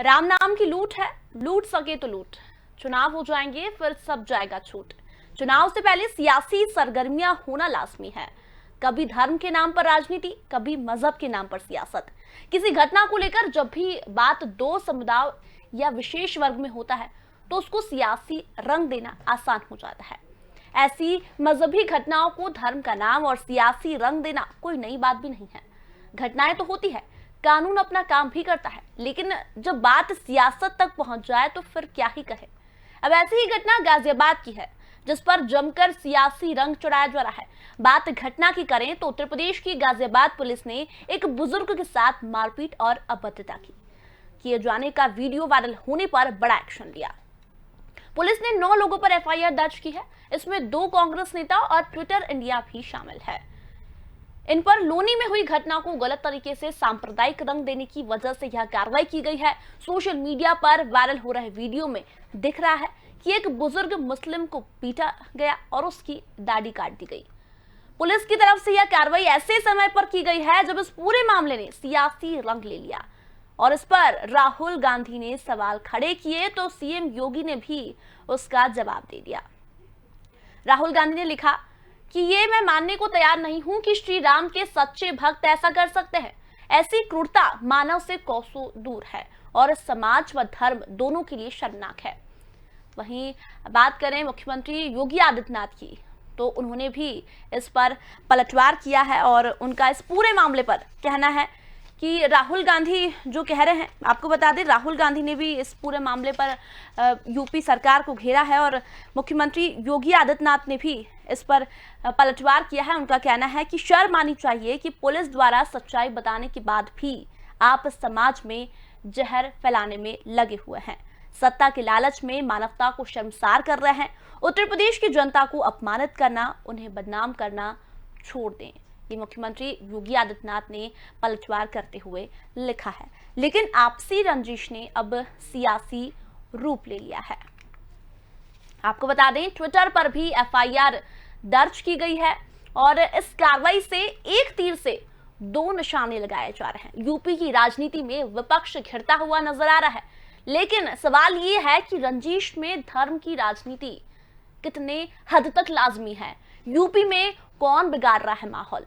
राम नाम की लूट है, लूट सके तो लूट। चुनाव हो जाएंगे फिर सब जाएगा छूट। चुनाव से पहले सियासी सरगर्मियां होना लाजमी है। कभी धर्म के नाम पर राजनीति, कभी मजहब के नाम पर सियासत। किसी घटना को लेकर जब भी बात दो समुदाय या विशेष वर्ग में होता है तो उसको सियासी रंग देना आसान हो जाता है। ऐसी मजहबी घटनाओं को धर्म का नाम और सियासी रंग देना कोई नई बात भी नहीं है। घटनाएं तो होती है, कानून अपना काम भी करता है, लेकिन जब बात सियासत तक पहुंच जाए तो फिर क्या ही कहे। अब ऐसी ही घटना गाजियाबाद की है जिस पर जमकर सियासी रंग चढ़ाया जा रहा है। बात घटना की करें तो उत्तर प्रदेश की गाजियाबाद पुलिस ने एक बुजुर्ग के साथ मारपीट और अभद्रता की किए जाने का वीडियो वायरल होने पर बड़ा एक्शन लिया। पुलिस ने 9 लोगों पर एफआईआर दर्ज की है। इसमें 2 कांग्रेस नेता और ट्विटर इंडिया भी शामिल है। इन पर लोनी में हुई घटना को गलत तरीके से सांप्रदायिक रंग देने की वजह से यह कार्रवाई की गई है। सोशल मीडिया पर वायरल हो रहे वीडियो में दिख रहा है कि एक बुजुर्ग मुस्लिम को पीटा गया और उसकी दाढ़ी काट दी गई। पुलिस की तरफ से यह कार्रवाई ऐसे समय पर की गई है जब इस पूरे मामले ने सियासी रंग ले लिया और इस पर राहुल गांधी ने सवाल खड़े किए तो सीएम योगी ने भी उसका जवाब दे दिया। राहुल गांधी ने लिखा कि ये मैं मानने को तैयार नहीं हूं कि श्री राम के सच्चे भक्त ऐसा कर सकते हैं। ऐसी क्रूरता मानव से कोसों दूर है और समाज व धर्म दोनों के लिए शर्मनाक है। वहीं बात करें मुख्यमंत्री योगी आदित्यनाथ की तो उन्होंने भी इस पर पलटवार किया है और उनका इस पूरे मामले पर कहना है कि राहुल गांधी जो कह रहे हैं, आपको बता दें राहुल गांधी ने भी इस पूरे मामले पर यूपी सरकार को घेरा है और मुख्यमंत्री योगी आदित्यनाथ ने भी इस पर पलटवार किया है। उनका कहना है कि शर्म आनी चाहिए कि पुलिस द्वारा सच्चाई बताने के बाद भी आप समाज में जहर फैलाने में लगे हुए हैं। सत्ता के लालच में मानवता को शर्मसार कर रहे हैं। उत्तर प्रदेश की जनता को अपमानित करना, उन्हें बदनाम करना छोड़ दें। ये मुख्यमंत्री योगी आदित्यनाथ ने पलटवार करते हुए लिखा है। लेकिन आपसी रंजिश ने अब सियासी रूप ले लिया है। आपको बता दें ट्विटर पर भी एफआईआर दर्ज की गई है और इस कार्रवाई से एक तीर से 2 निशाने लगाए जा रहे हैं। यूपी की राजनीति में विपक्ष घिरता हुआ नजर आ रहा है, लेकिन सवाल ये है कि रंजिश में धर्म की राजनीति कितने हद तक लाजमी है। यूपी में कौन बिगाड़ रहा है माहौल,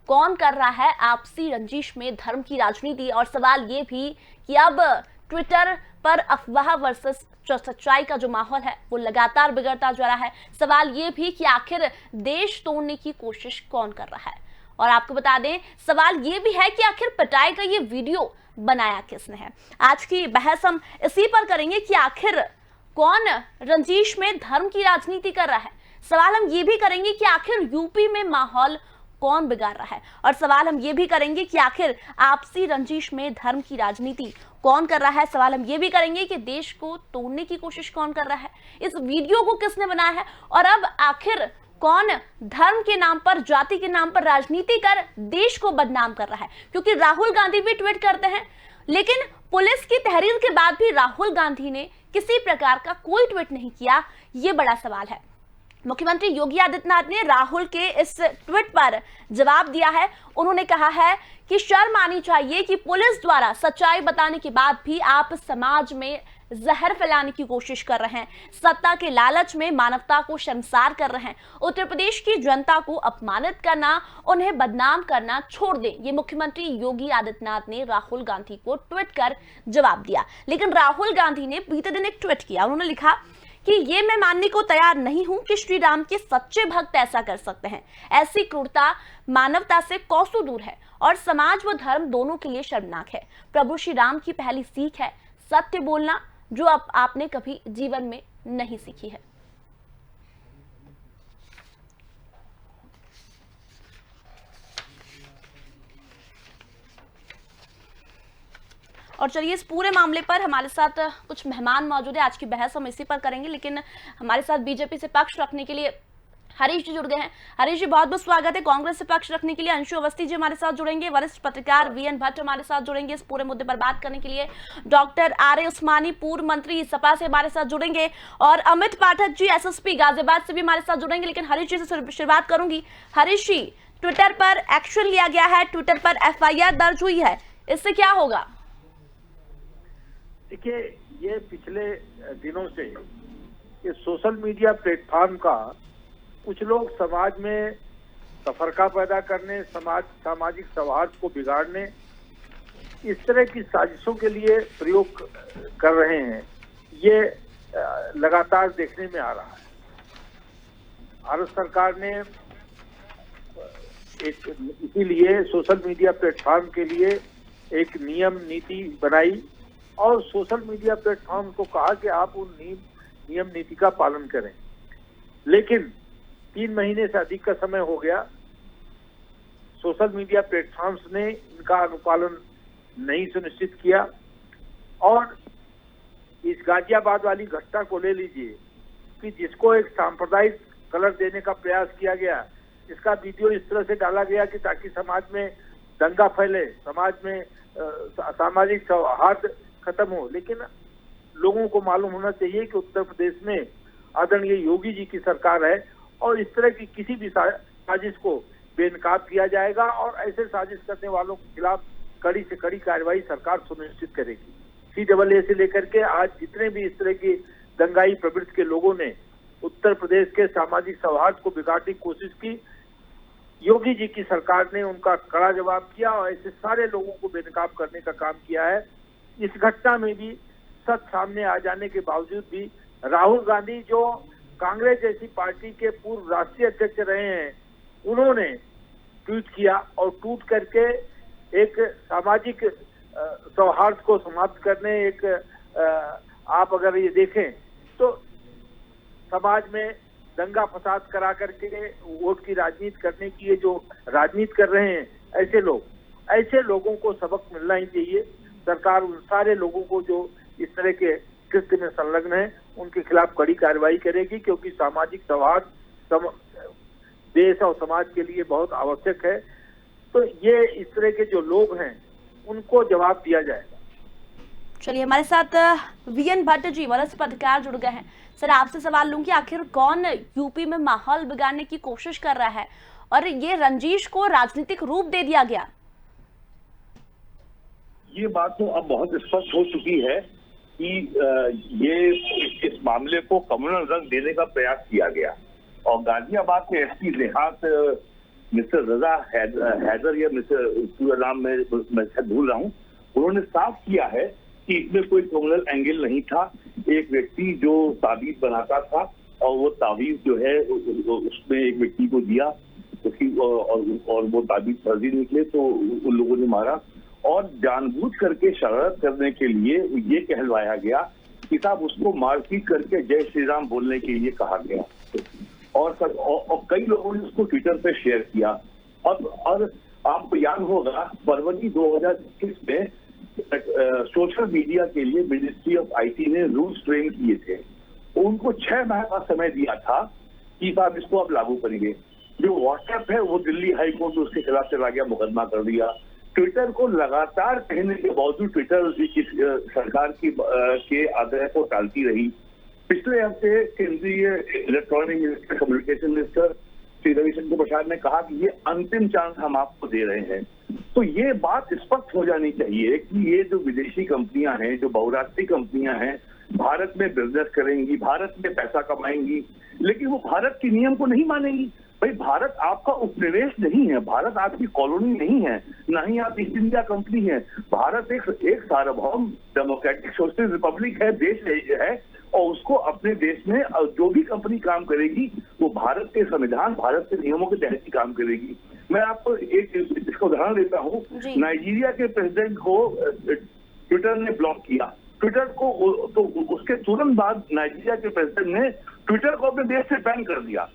कौन कर रहा है आपसी रंजिश में धर्म की राजनीति। और सवाल ये भी कि अब ट्विटर पर अफवाह वर्सेस सच्चाई का जो माहौल है वो लगातार बिगड़ता जा रहा है। सवाल ये भी कि आखिर देश तोड़ने की कोशिश कौन कर रहा है। और आपको बता दें सवाल ये भी है कि आखिर पिटाई का ये वीडियो बनाया किसने है। आज की बहस हम इसी पर करेंगे कि आखिर कौन रंजिश में धर्म की राजनीति कर रहा है। सवाल हम ये भी करेंगे कि आखिर यूपी में माहौल कौन बिगाड़ रहा है और सवाल हम ये भी करेंगे कि आखिर आपसी रंजिश में धर्म की राजनीति कौन कर रहा है। सवाल हम ये भी करेंगे कि देश को तोड़ने की कोशिश कौन कर रहा है, इस वीडियो को किसने बनाया है और अब आखिर कौन धर्म के नाम पर, जाति के नाम पर राजनीति कर देश को बदनाम कर रहा है। क्योंकि राहुल गांधी भी ट्वीट करते हैं, लेकिन पुलिस की तहरीर के बाद भी राहुल गांधी ने किसी प्रकार का कोई ट्वीट नहीं किया। ये बड़ा सवाल है। मुख्यमंत्री योगी आदित्यनाथ ने राहुल के इस ट्वीट पर जवाब दिया है। उन्होंने कहा है कि शर्म आनी चाहिए कि पुलिस द्वारा सच्चाई बताने के बाद भी आप समाज में जहर फैलाने की कोशिश कर रहे हैं। सत्ता के लालच में मानवता को शर्मसार कर रहे हैं। उत्तर प्रदेश की जनता को अपमानित करना, उन्हें बदनाम करना छोड़ दें। ये मुख्यमंत्री योगी आदित्यनाथ ने राहुल गांधी को ट्वीट कर जवाब दिया। लेकिन राहुल गांधी ने बीते दिन एक ट्वीट किया। उन्होंने लिखा कि ये मैं मानने को तैयार नहीं हूं कि श्री राम के सच्चे भक्त ऐसा कर सकते हैं। ऐसी क्रूरता मानवता से कोसों दूर है और समाज व धर्म दोनों के लिए शर्मनाक है। प्रभु श्री राम की पहली सीख है सत्य बोलना, जो आपने कभी जीवन में नहीं सीखी है। और चलिए इस पूरे मामले पर हमारे साथ कुछ मेहमान मौजूद है। आज की बहस हम इसी पर करेंगे, लेकिन हमारे साथ बीजेपी से पक्ष रखने के लिए हरीश जी जुड़ गए हैं। हरीश जी बहुत बहुत स्वागत है। कांग्रेस से पक्ष रखने के लिए अंशु अवस्थी जी हमारे साथ जुड़ेंगे। वरिष्ठ पत्रकार वीएन भट्ट हमारे साथ जुड़ेंगे इस पूरे मुद्दे पर बात करने के लिए। Doctor R.A.. उस्मानी पूर्व मंत्री सपा से हमारे साथ जुड़ेंगे और अमित पाठक जी एसएसपी गाजियाबाद से भी हमारे साथ जुड़ेंगे। लेकिन हरीश जी से शुरुआत करूंगी। हरीश जी, ट्विटर पर एक्शन लिया गया है, ट्विटर पर एफआईआर दर्ज हुई है, इससे क्या होगा? देखिए, ये पिछले दिनों से ये सोशल मीडिया प्लेटफॉर्म का कुछ लोग समाज में तफरका पैदा करने, सामाजिक सौहार्द को बिगाड़ने, इस तरह की साजिशों के लिए प्रयोग कर रहे हैं। ये लगातार देखने में आ रहा है। भारत सरकार ने इसीलिए सोशल मीडिया प्लेटफॉर्म के लिए एक नियम नीति बनाई और सोशल मीडिया प्लेटफॉर्म को कहा कि आप उन नियम नीति का पालन करें। लेकिन 3 महीने से अधिक का समय हो गया, सोशल मीडिया प्लेटफॉर्म्स ने इनका अनुपालन नहीं सुनिश्चित किया। और इस गाजियाबाद वाली घटना को ले लीजिए कि जिसको एक सांप्रदायिक कलर देने का प्रयास किया गया, इसका वीडियो इस तरह से डाला गया कि ताकि समाज में दंगा फैले, समाज में सामाजिक सौहार्द खत्म हो। लेकिन लोगों को मालूम होना चाहिए कि उत्तर प्रदेश में आदरणीय योगी जी की सरकार है और इस तरह की किसी भी साजिश को बेनकाब किया जाएगा और ऐसे साजिश करने वालों के खिलाफ कड़ी से कड़ी कार्रवाई सरकार सुनिश्चित करेगी। CAA से लेकर के आज जितने भी इस तरह की दंगाई प्रवृत्ति के लोगों ने उत्तर प्रदेश के सामाजिक सौहार्द को बिगाड़ने की कोशिश की, योगी जी की सरकार ने उनका कड़ा जवाब किया और ऐसे सारे लोगों को बेनकाब करने का काम किया है। इस घटना में भी सच सामने आ जाने के बावजूद भी राहुल गांधी, जो कांग्रेस जैसी पार्टी के पूर्व राष्ट्रीय अध्यक्ष रहे हैं, उन्होंने ट्वीट किया और ट्वीट करके एक सामाजिक सौहार्द को समाप्त करने, आप अगर ये देखें तो समाज में दंगा फसाद करा करके वोट की राजनीति करने की ये जो राजनीति कर रहे हैं ऐसे लोगों को सबक मिलना ही चाहिए। सरकार उन सारे लोगों को जो इस तरह के कृत्य में संलग्न है उनके खिलाफ कड़ी कार्रवाई करेगी, क्योंकि सामाजिक सौहार्द देश और समाज के लिए बहुत आवश्यक है। तो ये इस तरह के जो लोग हैं उनको जवाब दिया जाएगा। चलिए, हमारे साथ VN भट्ट जी, वरिष्ठ पत्रकार, जुड़ गए हैं। सर, आपसे सवाल लूं कि आखिर कौन यूपी में माहौल बिगाड़ने की कोशिश कर रहा है और ये रंजिश को राजनीतिक रूप दे दिया गया? ये बात तो अब बहुत स्पष्ट हो चुकी है कि ये इस मामले को कम्युनल रंग देने का प्रयास किया गया और गाजियाबाद के SP देहात मिस्टर रजा हैदर या मिस्टर पूरा नाम मैं भूल रहा हूँ, उन्होंने साफ किया है कि इसमें कोई क्रिमिनल एंगल नहीं था। एक व्यक्ति जो ताबीज बनाता था और वो ताबीज जो है उसमें एक व्यक्ति को दिया और वो ताबीज फर्जी निकले तो उन लोगों ने मारा और जानबूझ करके शरारत करने के लिए ये कहलवाया गया कि साहब उसको मारपीट करके जय श्री राम बोलने के लिए कहा गया और कई लोगों ने उसको ट्विटर पे शेयर किया। और आपको याद होगा फरवरी 2021 में सोशल मीडिया के लिए मिनिस्ट्री ऑफ IT ने रूल्स फ्रेम किए थे। उनको 6 माह का समय दिया था कि साहब इसको आप लागू करेंगे। जो व्हाट्सएप है वो दिल्ली हाई कोर्ट उसके खिलाफ चला गया, मुकदमा कर दिया। ट्विटर को लगातार कहने के बावजूद ट्विटर सरकार के आग्रह को टालती रही। पिछले हफ्ते केंद्रीय electronic communication minister Shri Ravishankar Prasad ने कहा कि ये अंतिम चांस हम आपको दे रहे हैं। तो ये बात स्पष्ट हो जानी चाहिए कि ये जो विदेशी कंपनियां हैं, जो बहुराष्ट्रीय कंपनियां हैं, भारत में बिजनेस करेंगी, भारत में पैसा कमाएंगी, लेकिन वो भारत के नियम को नहीं मानेंगी। भाई, भारत आपका उपनिवेश नहीं है, भारत आपकी कॉलोनी नहीं है, ना ही आप ईस्ट इंडिया कंपनी है। भारत एक सार्वभौम डेमोक्रेटिक सोशलिस्ट रिपब्लिक है, देश है और उसको अपने देश में जो भी कंपनी काम करेगी वो भारत के संविधान, भारत के नियमों के तहत ही काम करेगी। मैं आपको एक इसका उदाहरण देता हूँ। नाइजीरिया के प्रेसिडेंट को ट्विटर ने ब्लॉक किया। ट्विटर को तो उसके तुरंत बाद नाइजीरिया के प्रेसिडेंट ने ट्विटर को अपने देश से बैन कर दिया।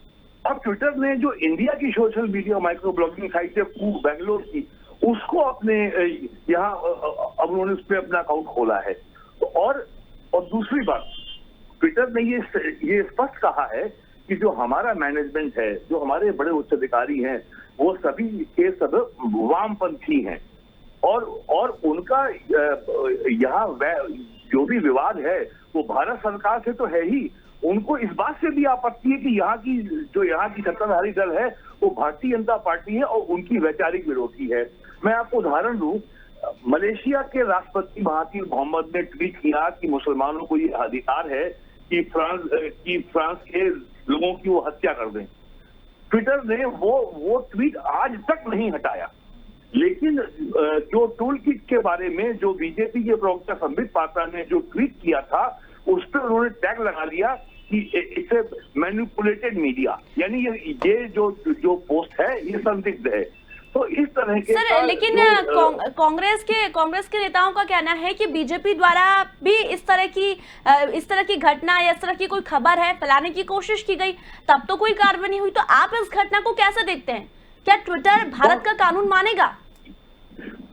अब ट्विटर ने जो इंडिया की social media micro blogging site है बैंगलोर की, उसको अपने यहाँ अब उन्होंने उस पर अपना अकाउंट खोला है। तो और दूसरी बात, ट्विटर ने ये स्पष्ट कहा है कि जो हमारा मैनेजमेंट है, जो हमारे बड़े उच्च अधिकारी हैं, वो सभी के सब वामपंथी हैं और उनका यहाँ जो भी विवाद है वो भारत सरकार से तो है ही, उनको इस बात से भी आपत्ति है कि यहाँ की सत्ताधारी दल है वो भारतीय जनता पार्टी है और उनकी वैचारिक विरोधी है। मैं आपको उदाहरण दूं, मलेशिया के राष्ट्रपति महातिर मोहम्मद ने ट्वीट किया कि मुसलमानों को ये अधिकार है कि फ्रांस के लोगों की वो हत्या कर दें। ट्विटर ने वो ट्वीट आज तक नहीं हटाया, लेकिन जो टूल किट के बारे में जो बीजेपी के प्रवक्ता संबित पात्रा ने जो ट्वीट किया था, उस पर उन्होंने टैग लगा दिया कि इसे मैनिपुलेटेड मीडिया, यानी ये जो पोस्ट है ये संदिग्ध है। तो इस तरह के सर, लेकिन कांग्रेस के नेताओं का कहना है कि बीजेपी द्वारा भी इस तरह की घटना या इस तरह की कोई खबर है फैलाने की कोशिश की गई, तब तो कोई कार्रवाई नहीं हुई। तो आप इस घटना को कैसे देखते हैं? क्या ट्विटर भारत का कानून मानेगा?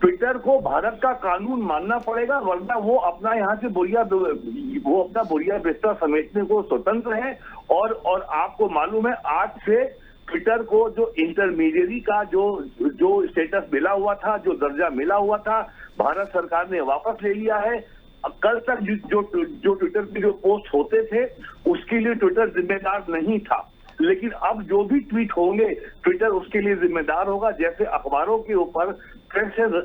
ट्विटर को भारत का कानून मानना पड़ेगा, वरना वो अपना यहाँ से अपना बोरिया बिस्तर समेटने को स्वतंत्र है। और आपको मालूम है, आज से ट्विटर को जो इंटरमीडिएरी का जो स्टेटस मिला हुआ था, जो दर्जा मिला हुआ था, भारत सरकार ने वापस ले लिया है। कल तक जो ट्विटर पे जो पोस्ट होते थे उसके लिए ट्विटर जिम्मेदार नहीं था, लेकिन अब जो भी ट्वीट होंगे ट्विटर उसके लिए जिम्मेदार होगा। जैसे अखबारों के ऊपर प्रेस एंड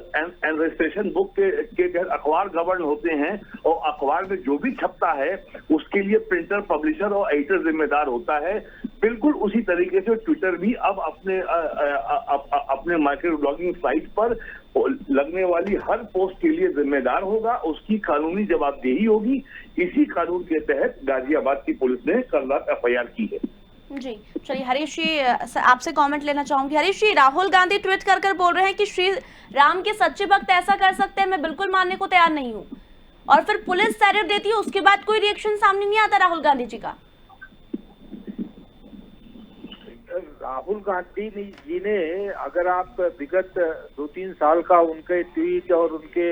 रजिस्ट्रेशन बुक के अखबार गवर्न होते हैं, और अखबार में जो भी छपता है उसके लिए प्रिंटर, पब्लिशर और एडिटर जिम्मेदार होता है। बिल्कुल उसी तरीके से ट्विटर भी अब अपने माइक्रो ब्लॉगिंग साइट पर लगने वाली हर पोस्ट के लिए जिम्मेदार होगा, उसकी कानूनी जवाबदेही होगी। इसी कानून के तहत गाजियाबाद की पुलिस ने कल रात FIR की है। जी, चलिए हरीश जी, आपसे कमेंट लेना चाहूंगी। हरीश जी, राहुल गांधी ट्वीट कर बोल रहे हैं कि श्री राम के सच्चे भक्त ऐसा कर सकते हैं, मैं बिल्कुल मानने को तैयार नहीं हूं, और फिर पुलिस सैल्यूट देती है, उसके बाद कोई रिएक्शन सामने नहीं आता राहुल गांधी जी का। राहुल गांधी जी ने, अगर आप विगत 2-3 साल का उनके ट्वीट और उनके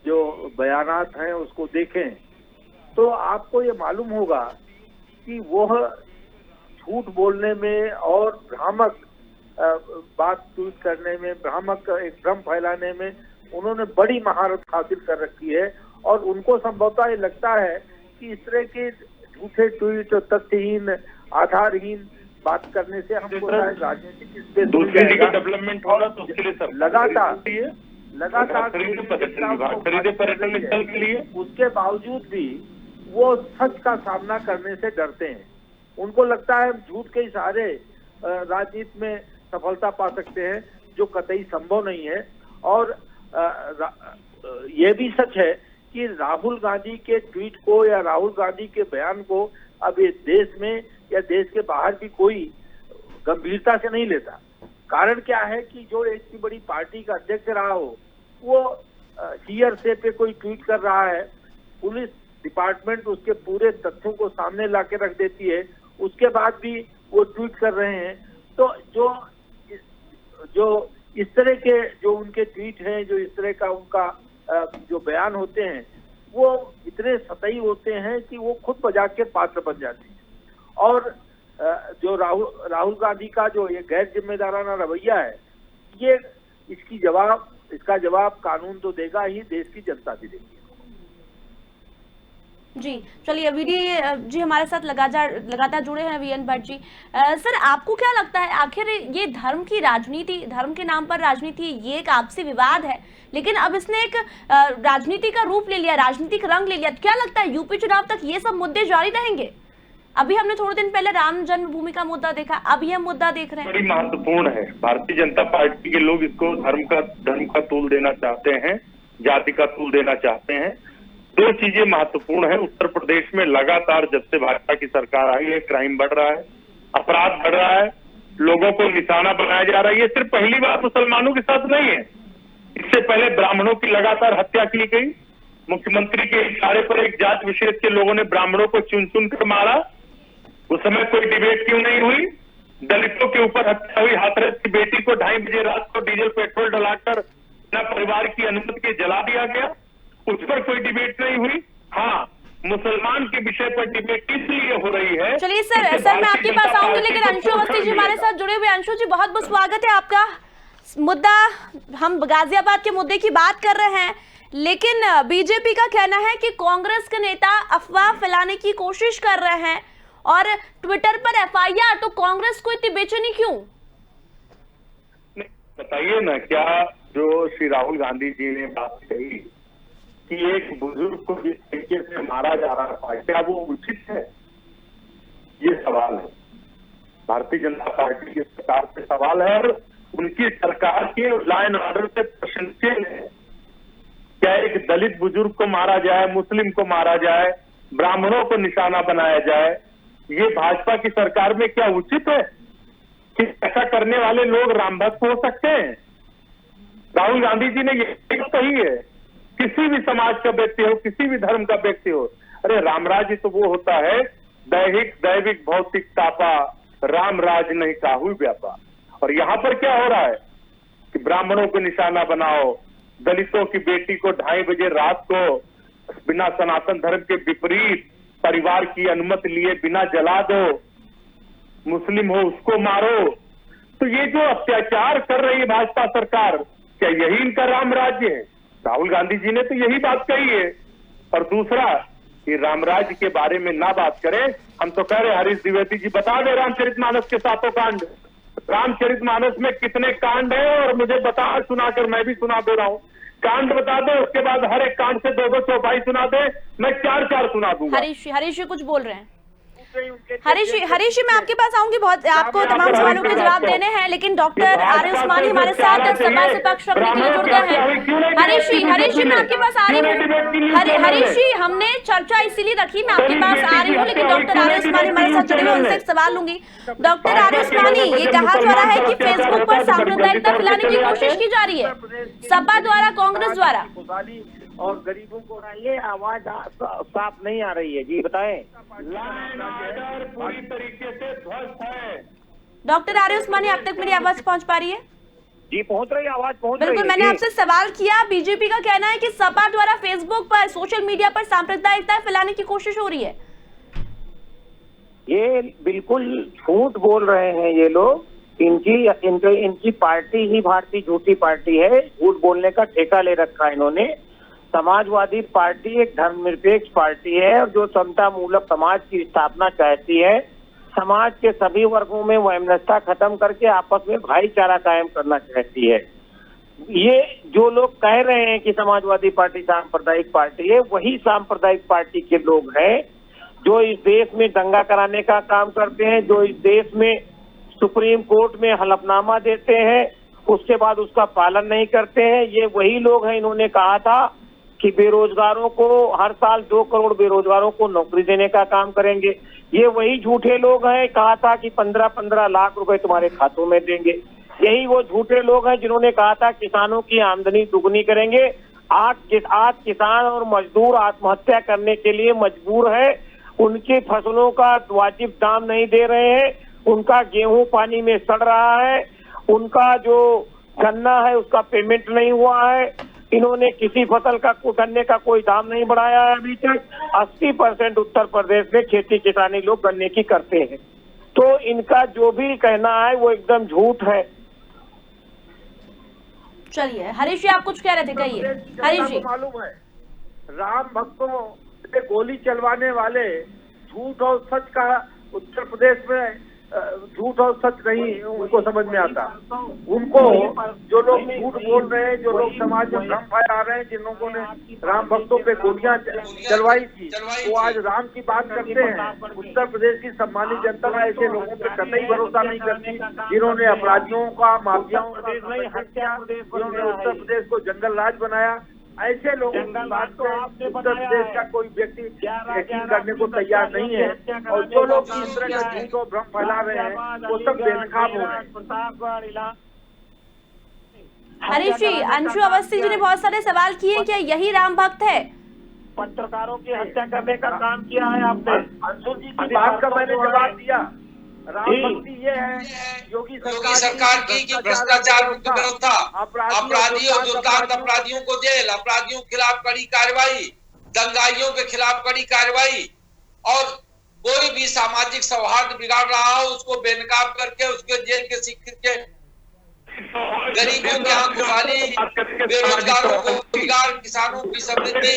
जो बयानात हैं उसको देखें, तो आपको ये मालूम होगा कि वह झूठ बोलने में और भ्रामक बात ट्वीट करने में, भ्रामक एक भ्रम फैलाने में उन्होंने बड़ी महारत हासिल कर रखी है। और उनको संभवतः ये लगता है कि इस तरह के झूठे ट्वीट और तथ्यहीन, आधारहीन बात करने से हमको राजनीतिक स्पेस डेवलपमेंट होगा, तो उसके लिए सब लगातार उसके बावजूद भी वो सच का सामना करने से डरते हैं। उनको लगता है झूठ के इशारे राजनीति में सफलता पा सकते हैं, जो कतई संभव नहीं है। और ये भी सच है कि राहुल गांधी के ट्वीट को या राहुल गांधी के बयान को अब ये देश में या देश के बाहर भी कोई गंभीरता से नहीं लेता। कारण क्या है कि जो इतनी बड़ी पार्टी का अध्यक्ष रहा हो, वो हीयरसे पे कोई ट्वीट कर रहा है, पुलिस डिपार्टमेंट उसके पूरे तथ्यों को सामने ला के रख देती है, उसके बाद भी वो ट्वीट कर रहे हैं। तो जो इस तरह के जो उनके ट्वीट हैं, जो इस तरह का उनका जो बयान होते हैं, वो इतने सतही होते हैं कि वो खुद मजाक के पात्र बन जाते हैं। और जो राहुल गांधी का जो ये गैर जिम्मेदाराना रवैया है, ये इसका जवाब कानून तो देगा ही, देश की जनता भी देगी। जी, चलिए वीडी जी हमारे साथ लगातार जुड़े हैं, VN भट्ट जी। सर, आपको क्या लगता है, आखिर ये धर्म की राजनीति, धर्म के नाम पर राजनीति, ये एक आपसी विवाद है, लेकिन अब इसने एक राजनीति का रूप ले लिया, राजनीतिक रंग ले लिया। क्या लगता है यूपी चुनाव तक ये सब मुद्दे जारी रहेंगे? अभी हमने थोड़े दिन पहले राम जन्मभूमि का मुद्दा देखा, अब यह मुद्दा देख रहे हैं। बड़ी महत्वपूर्ण है। भारतीय जनता पार्टी के लोग इसको धर्म का तूल देना चाहते हैं, जाति का तूल देना चाहते हैं। दो चीजें महत्वपूर्ण है। उत्तर प्रदेश में लगातार जब से भाजपा की सरकार आई है, क्राइम बढ़ रहा है, अपराध बढ़ रहा है, लोगों को निशाना बनाया जा रहा है। ये सिर्फ पहली बार मुसलमानों के साथ नहीं है, इससे पहले ब्राह्मणों की लगातार हत्या की गई। मुख्यमंत्री के इशारे पर एक जात विशेष के लोगों ने ब्राह्मणों को चुन चुन कर मारा। उस समय कोई डिबेट क्यों नहीं हुई? दलितों के ऊपर हत्या हुई। हाथरस की बेटी को 2:30 बजे रात को डीजल पेट्रोल डलाकर न परिवार की अनुमति के जला दिया गया, उस पर कोई डिबेट नहीं हुई। हाँ, मुसलमान के विषय पर डिबेट इसलिए हो रही है। चलिए सर मैं आपके पास आऊंगी, लेकिन अंशु अवस्थी जी हमारे साथ जुड़े हुए। अंशु जी, बहुत बहुत स्वागत है आपका। मुद्दा, हम गाजियाबाद के मुद्दे की बात कर रहे हैं, लेकिन बीजेपी का कहना है कि कांग्रेस के नेता अफवाह फैलाने की कोशिश कर रहे हैं और ट्विटर पर FIR, तो कांग्रेस को इतनी बेचैनी क्यों? बताइए ना, क्या जो श्री राहुल गांधी जी ने बात कही कि एक बुजुर्ग को जिस तरीके से मारा जा रहा था, क्या वो उचित है? ये सवाल है, भारतीय जनता पार्टी की सरकार से सवाल है और उनकी सरकार के लॉ एंड ऑर्डर से प्रशंसनीय है। क्या एक दलित बुजुर्ग को मारा जाए, मुस्लिम को मारा जाए, ब्राह्मणों को निशाना बनाया जाए, ये भाजपा की सरकार में क्या उचित है? कि ऐसा करने वाले लोग राम भक्त हो सकते हैं? राहुल गांधी जी ने यही कही है, किसी भी समाज का व्यक्ति हो, किसी भी धर्म का व्यक्ति हो, अरे रामराज्य तो वो होता है दैहिक दैविक भौतिक तापा, राम राज नहीं काहू व्यापा। और यहाँ पर क्या हो रहा है कि ब्राह्मणों को निशाना बनाओ, दलितों की बेटी को 2:30 बजे रात को बिना सनातन धर्म के विपरीत परिवार की अनुमति लिए बिना जला दो, मुस्लिम हो उसको मारो। तो ये जो अत्याचार कर रही है भाजपा सरकार, क्या यही इनका राम राज्य है? राहुल गांधी जी ने तो यही बात कही है। और दूसरा, ये रामराज्य के बारे में ना बात करें, हम तो कह रहे हरीश द्विवेदी जी बता दे रामचरितमानस के 7 कांड, रामचरितमानस में कितने कांड है और मुझे बता, सुनाकर मैं भी सुना दे रहा हूँ। कांड बता दो, उसके बाद हर एक कांड से 2-2 चौपाई सुना दे, मैं 4-4 सुना दूंगा। हरीश जी कुछ बोल रहे हैं। हरीश जी मैं आपके पास आऊंगी, बहुत आपको तमाम सवालों के जवाब देने हैं, लेकिन डॉक्टर आर्य उस्मानी हमारे साथ सभा से पक्ष रखने के लिए जुड़ गए हैं। हरीश जी मैं आपके पास आ रही हूँ। हरीश जी, हमने चर्चा इसीलिए रखी, मैं आपके पास आ रही हूँ, लेकिन डॉक्टर आर्य उस्मानी हमारे साथ जुड़े हुए, उनसे एक सवाल लूंगी। डॉक्टर आर्य उस्मानी, ये कहा जा रहा है कि फेसबुक पर सांप्रदायिकता फैलाने की कोशिश की जा रही है सपा द्वारा, कांग्रेस द्वारा, और गरीबों को ये आवाज साफ नहीं आ रही है। जी बताएं। पूरी तरीके से ध्वस्त है। डॉक्टर आर्य उस्मानी, अब तक मेरी आवाज पहुंच पा रही है? जी पहुंच रही है, आवाज पहुंच रही है। बिल्कुल, मैंने आपसे सवाल किया, बीजेपी का कहना है कि सपा द्वारा फेसबुक पर, सोशल मीडिया पर सांप्रदायिकता फैलाने की कोशिश हो रही है। ये बिल्कुल झूठ बोल रहे हैं ये लोग। इनकी पार्टी ही भारतीय झूठी पार्टी है, झूठ बोलने का ठेका ले रखा है इन्होंने। समाजवादी पार्टी एक धर्मनिरपेक्ष पार्टी है और जो समता मूलक समाज की स्थापना चाहती है, समाज के सभी वर्गों में वैमनस्यता खत्म करके आपस में भाईचारा कायम करना चाहती है। ये जो लोग कह रहे हैं कि समाजवादी पार्टी सांप्रदायिक पार्टी है, वही सांप्रदायिक पार्टी के लोग हैं जो इस देश में दंगा कराने का काम करते हैं, जो इस देश में सुप्रीम कोर्ट में हलफनामा देते हैं, उसके बाद उसका पालन नहीं करते हैं। ये वही लोग हैं, इन्होंने कहा था कि बेरोजगारों को हर साल 2 करोड़ बेरोजगारों को नौकरी देने का काम करेंगे। ये वही झूठे लोग हैं, कहा था कि 15-15 लाख रुपए तुम्हारे खातों में देंगे। यही वो झूठे लोग हैं जिन्होंने कहा था किसानों की आमदनी दुगनी करेंगे। आज किसान और मजदूर आत्महत्या करने के लिए मजबूर है, उनकी फसलों का वाजिब दाम नहीं दे रहे हैं, उनका गेहूं पानी में सड़ रहा है, उनका जो गन्ना है उसका पेमेंट नहीं हुआ है। इन्होंने किसी फसल का गन्ने का कोई दाम नहीं बढ़ाया है अभी तक। 80% उत्तर प्रदेश में खेती किसानी लोग गन्ने की करते हैं। तो इनका जो भी कहना है वो एकदम झूठ है। चलिए हरीश जी, आप कुछ कह रहे थे, कहिए। हरीश जी, मालूम है राम भक्तों पे गोली चलवाने वाले झूठ और सच का उत्तर प्रदेश में झूठ और सच नहीं उनको समझ में आता। उनको जो लोग झूठ बोल रहे हैं, जो लोग समाज में भ्रम फैला रहे हैं, जिन लोगों ने राम भक्तों पे गोलियां चलवाई थी, वो आज राम की बात करते हैं। उत्तर प्रदेश की सम्मानित जनता ऐसे लोगों पे कतई भरोसा नहीं करती, जिन्होंने अपराधियों का, माफियाओं का हत्या, जिन्होंने उत्तर प्रदेश को जंगल राज बनाया। ऐसे लोगों की बात को उत्तर प्रदेश का कोई व्यक्ति यकीन करने को तैयार नहीं है। और जो लोग इस तरह का झूठ और भ्रम फैला रहे हैं वो सब बेनकाब हो रहे हैं। हरीश जी, अंशु अवस्थी जी ने बहुत सारे सवाल किए, क्या यही राम भक्त है? पत्रकारों की हत्या करने का काम किया है आपने। अंशु जी की बात का मैंने जवाब दिया। राम भक्ति ये है योगी सरकार की कि भ्रष्टाचार मुक्त व्यवस्था, अपराधियों दुर्दांत अपराधियों को जेल, अपराधियों के खिलाफ कड़ी कार्रवाई, दंगाइयों के खिलाफ कड़ी कार्रवाई, और कोई भी सामाजिक सौहार्द बिगाड़ रहा हो उसको बेनकाब करके उसके जेल के सिक्के के, गरीबों की आंख उठाली, बेरोजगारों को रोजगार, किसानों की समृद्धि,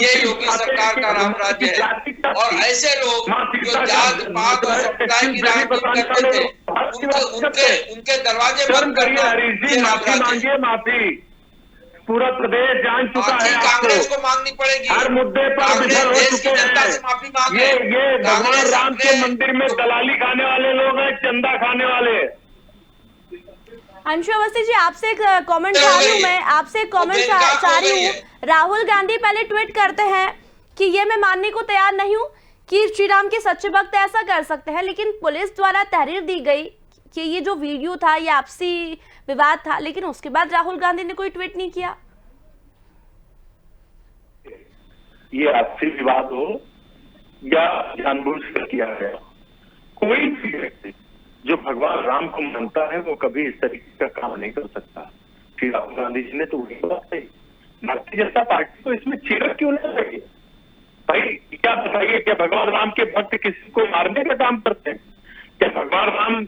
ये योगी सरकार का राम राज्य है। और ऐसे लोग जो जात पात और संप्रदाय की राजनीति करते थे, उनके दरवाजे बंद करना ये राम राज्य है। पूरा प्रदेश जान चुका है आपको। कांग्रेस को मांगनी पड़ेगी, हर मुद्दे पर विफल हो चुके हैं। ये भगवान राम के मंदिर में दलाली खाने वाले लोग हैं, चंदा खाने वाले। अंशु अवस्थी जी, आपसे एक कमेंट चाह रही हूँ मैं, आपसे एक कमेंट चाह रही हूँ। राहुल गांधी पहले ट्वीट करते हैं कि ये मैं मानने को तैयार नहीं हूँ कि श्री राम के सच्चे भक्त ऐसा कर सकते हैं, लेकिन पुलिस द्वारा तहरीर दी गई कि ये जो वीडियो था ये आपसी विवाद था, लेकिन उसके बाद राहुल गांधी ने कोई ट्वीट नहीं किया। ये आपसी विवाद हो या जानबूझकर किया गया, कोई भी व्यक्ति जो भगवान राम को मानता है वो कभी इस तरीके का काम नहीं कर सकता। श्री राहुल गांधी जी ने तो वही बात कही। भारतीय जनता पार्टी को इसमें चिरक क्यों नहीं लगी? भाई क्या बताइए, क्या भगवान राम के भक्त किसी को मारने का काम करते हैं? क्या भगवान राम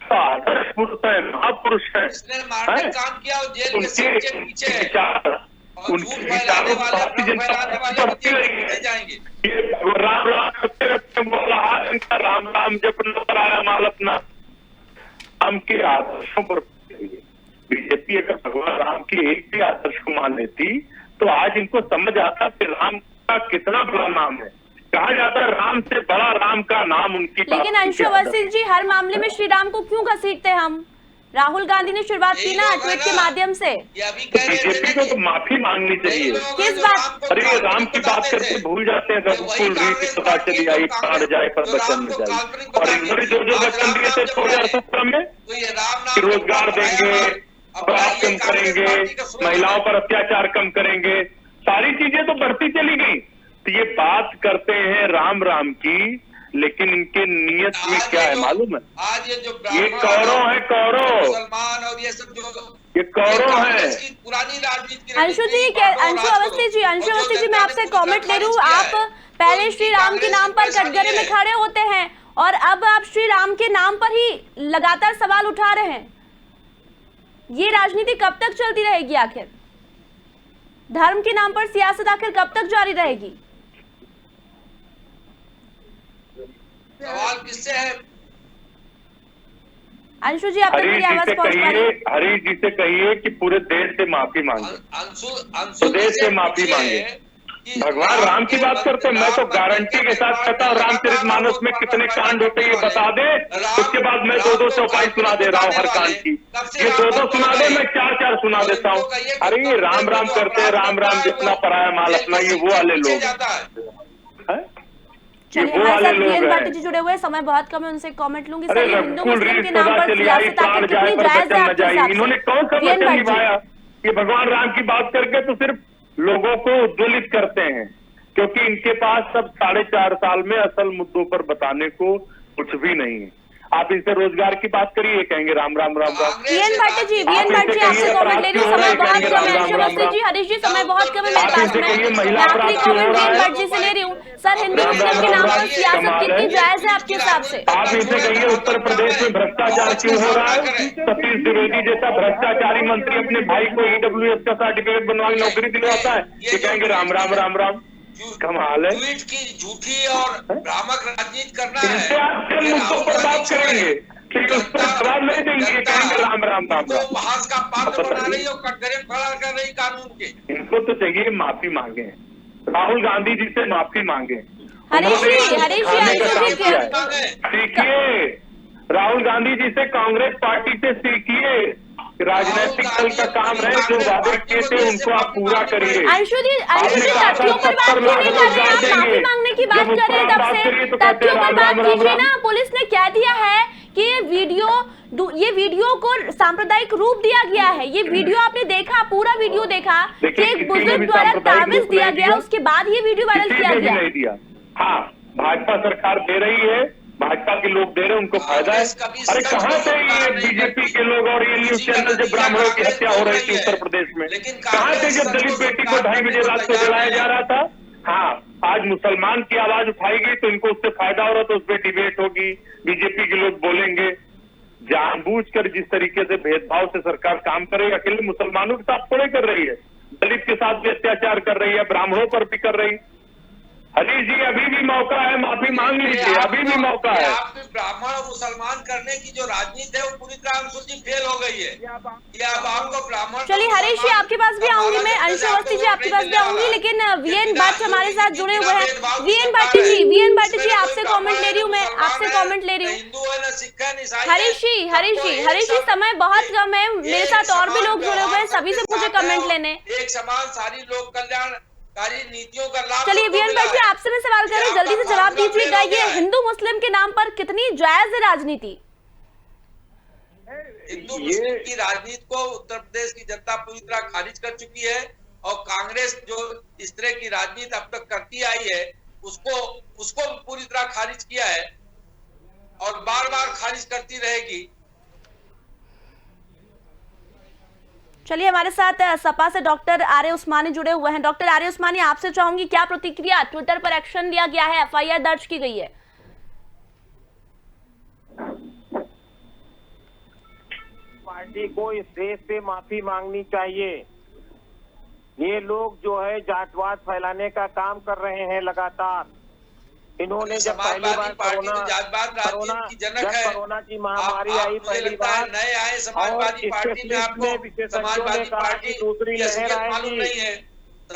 का आदर्श पुरुष है, महापुरुष है, काम किया और जेल के पीछे उनके विचारों भारतीय जनता पार्टी जाएंगे। राम राम करते रहते बोला इनका राम राम जपना पराया माल अपना। राम के आदर्शों पर बीजेपी अगर भगवान राम के एक भी आदर्श को मान लेती तो आज इनको समझ आता कि राम का कितना बड़ा नाम है। कहा जाता है राम से बड़ा राम का नाम उनकी। लेकिन अंशु अवस्थी जी, हर मामले में श्री राम को क्यों घसीटते हम? राहुल गांधी ने शुरुआत की ना ट्वीट के माध्यम से। बीजेपी को तो माफी मांगनी चाहिए। किस बात? अरे राम की बात करके भूल जाते हैं, रघुकुल रीति पता चली आई, प्राण जाए पर बचन न जाए। और इन्होंने जो वचन दिए थे 2017 में कि रोजगार देंगे, अपराध कम करेंगे, महिलाओं पर अत्याचार कम करेंगे, सारी चीजें तो बढ़ती चली गई। तो ये बात करते हैं राम राम की, लेकिन इनके नियत में क्या है मालूम है? आज ये कौरव है, कौरव, मुसलमान और ये सब जो ये कौरव है। पुरानी राजनीति। अंशु अवस्थी जी, मैं आपसे कमेंट ले रही हूँ। आप पहले श्री राम के नाम पर कटघरे में खड़े होते हैं और अब आप श्री राम के नाम पर ही लगातार सवाल उठा रहे हैं। ये राजनीति कब तक चलती रहेगी? आखिर धर्म के नाम पर सियासत आखिर कब तक जारी रहेगी? सवाल किससे है? अंशु जी, आप तक मेरी आवाज पहुंच पा रही है? हरीश जी से कहिए कि पूरे देश से माफी मांगे, प्रदेश से माफी मांगे। भगवान राम की बात करते, मैं तो गारंटी के साथ कहता हूँ रामचरितमानस में कितने कांड होते हैं ये बता दे, उसके बाद मैं 2-2 चौपाई सुना दे रहा हूँ हर कांड की। ये 2-2 सुना दे, मैं 4-4 सुना देता हूँ। अरे ये राम राम करते हैं, राम राम जितना पराया माल अपना, ये वो वाले लोग हैं। चलिए, हमारे साथ वीएन भट्ट जी जुड़े हुए हैं, समय बहुत कम है, उनसे कमेंट लूंगी। सर, हिंदू मुस्लिम के नाम पर सियासत आखिर कितनी जायज है आपके हिसाब से? इन्होंने कौन सा वचन निभाया? ये भगवान राम की बात करके तो सिर्फ लोगों को उद्वेलित करते हैं, क्योंकि इनके पास सब 4.5 साल में असल मुद्दों पर बताने को कुछ भी नहीं है। आप इनसे रोजगार की बात करिए, कहेंगे राम राम राम राम। वीएन भट्ट जी, आपसे कमेंट ले रही हूँ, समय बहुत कम है। अंशु जी, हरीश जी, समय बहुत कम है मेरे पास में। मैं आखिरी कमेंट वीएन भट्ट जी से ले रही हूँ। सर, हिंदू मुस्लिम के नाम पर सियासत कितनी जायज है आपके हिसाब से? आप इनसे कहिए उत्तर प्रदेश में भ्रष्टाचार क्यों हो रहा है? सतीश द्विवेदी जैसा भ्रष्टाचारी मंत्री अपने भाई को EWS का सर्टिफिकेट बनवा के नौकरी दिलवाता है, ये कहेंगे राम राम राम राम। कमाल है। ट्वीट की झूठी और भ्रामक राजनीति करना है। इनसे आप किन मुद्दों पर बात करेंगे कि उस पर जवाब नहीं देंगे, कहेंगे राम राम राम राम। उपहास का पात्र बना रही है और कटघरे खड़ा कर रही कानून के। इनको तो चाहिए माफी मांगे, राहुल गांधी जी से माफी मांगे। हरीश जी, सीखिए, राहुल गांधी जी से, कांग्रेस पार्टी से सीखिए। राजनीतिक दल का काम है, जो वादे किए थे उनको आप पूरा करिए। अंशु जी, तथ्यों पर बात क्यों नहीं कर रहे हैं? आप माफी मांगने की बात कर रहे हैं तब से, तथ्यों पर बात कीजिए ना। पुलिस ने कह दिया है कि ये वीडियो को सांप्रदायिक रूप दिया गया है। ये वीडियो आपने देखा, पूरा वीडियो देखा कि एक बुजुर्ग द्वारा तावीज दिया गया, उसके बाद ये वीडियो वायरल किया गया। हाँ, भाजपा सरकार दे रही है, भाजपा के लोग दे रहे हैं, उनको फायदा है। अरे कहाँ से ये बीजेपी के लोग और ये न्यूज चैनल जब ब्राह्मणों की हत्या हो रही थी उत्तर प्रदेश में, कहाँ से जब दलित बेटी को 2:30 बजे रात को जलाया जा रहा था? हाँ, आज मुसलमान की आवाज उठाएगी तो इनको उससे फायदा हो रहा, तो उस पर डिबेट होगी, बीजेपी के लोग बोलेंगे। जानबूझकर जिस तरीके से भेदभाव से सरकार काम कर रही है, अकेले मुसलमानों के साथ थोड़े कर रही है, दलित के साथ भी अत्याचार कर रही है, ब्राह्मणों पर भी कर रही। हरीश जी, अभी भी मौका है, माफी मांग लीजिए, अभी भी मौका है। ब्राह्मण और मुसलमान करने की जो राजनीति है वो पूरी तरह अंशुल जी फेल हो गई है। ये अब आपको ब्राह्मण, चलिए हरीश जी आपके पास भी आऊंगी मैं, अंशु अवस्थी जी आपके पास भी आऊंगी, लेकिन वीएन भट्ट हमारे साथ जुड़े हुए हैं। वीएन भट्ट जी आपसे कमेंट ले रही हूँ मैं, आपसे कमेंट ले रही हूँ। हिंदू है, न सिख है, न ईसाई है। हरीश जी समय बहुत कम है, मेरे साथ और भी लोग जुड़े हुए हैं, सभी से मुझे कमेंट लेने। एक समान सारी लोक कल्याणकारी नीतियों का लाभ। चलिए वीएन भट्ट जी आपसे मैं सवाल कर रही हूँ, जल्दी से जवाब दीजिएगा, ये हिंदू मुस्लिम के नाम पर कितनी जायज है राजनीति? हिंदू मुस्लिम की राजनीति को उत्तर प्रदेश की जनता पूरी तरह खारिज कर चुकी है, और कांग्रेस जो इस तरह की राजनीति अब तक करती आई है उसको पूरी तरह खारिज किया है और बार बार खारिज करती रहेगी। चलिए हमारे साथ सपा से डॉक्टर आर्य उस्मानी जुड़े हुए हैं। डॉक्टर आर्य उस्मानी आपसे चाहूंगी क्या प्रतिक्रिया, ट्विटर पर एक्शन लिया गया है, एफआईआर दर्ज की गई है। पार्टी को इस देश से माफी मांगनी चाहिए। ये लोग जो है जातवाद फैलाने का काम कर रहे हैं लगातार। इन्होंने जब पहली बार कोरोना की महामारी आई पहली बार, नए आए समाजवादी पार्टी में आपको समाजवादी पार्टी दूसरी लहर आएगी,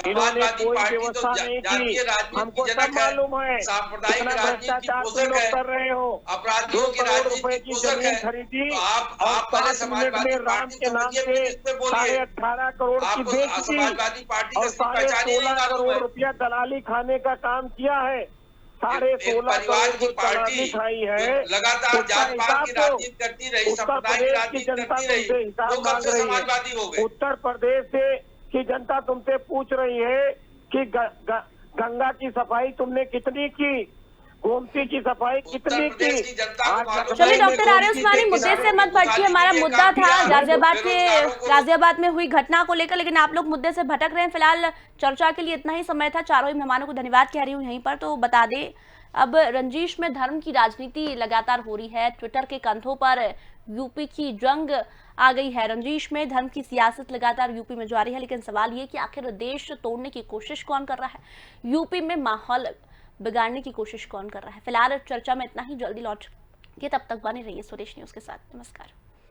इन्होंने कोई व्यवस्था नहीं की। हमको सब मालूम है सांप्रदायिक भ्रष्टाचार तुम लोग कर रहे हो। अपराधियों 2 करोड़ रुपए की जमीन खरीदी और 5 मिनट में राम के नाम से 18.5 करोड़ की बेच दी और 16.5 करोड़ रुपया दलाली खाने का काम किया है। 16.5 करोड़ की दलाली खाई है। लगातार जात पात की राजनीति करती रही, उत्तर प्रदेश की जनता तुमसे हिसाब मांग रही है। उत्तर प्रदेश की जनता तुमसे पूछ रही है कि गंगा की सफाई तुमने कितनी की, गोमती की सफाई कितनी की। चलिए डॉक्टर आर्य उस्मानी मुद्दे से मत भटकिए, हमारा मुद्दा था गाजियाबाद में हुई घटना को लेकर, लेकिन आप लोग मुद्दे से भटक रहे हैं। फिलहाल चर्चा के लिए इतना ही समय था, चारों ही मेहमानों को धन्यवाद कह रही हूँ यहीं पर। तो बता दें अब रंजीश में धर्म की राजनीति लगातार हो रही है, ट्विटर के कंधों पर यूपी की जंग आ गई है। रंजीश में धर्म की सियासत लगातार यूपी में जारी है, लेकिन सवाल ये कि आखिर देश तोड़ने की कोशिश कौन कर रहा है, यूपी में माहौल बिगाड़ने की कोशिश कौन कर रहा है। फिलहाल चर्चा में इतना ही, जल्दी लौट के तब तक बने रहिए स्वदेश न्यूज के साथ। नमस्कार।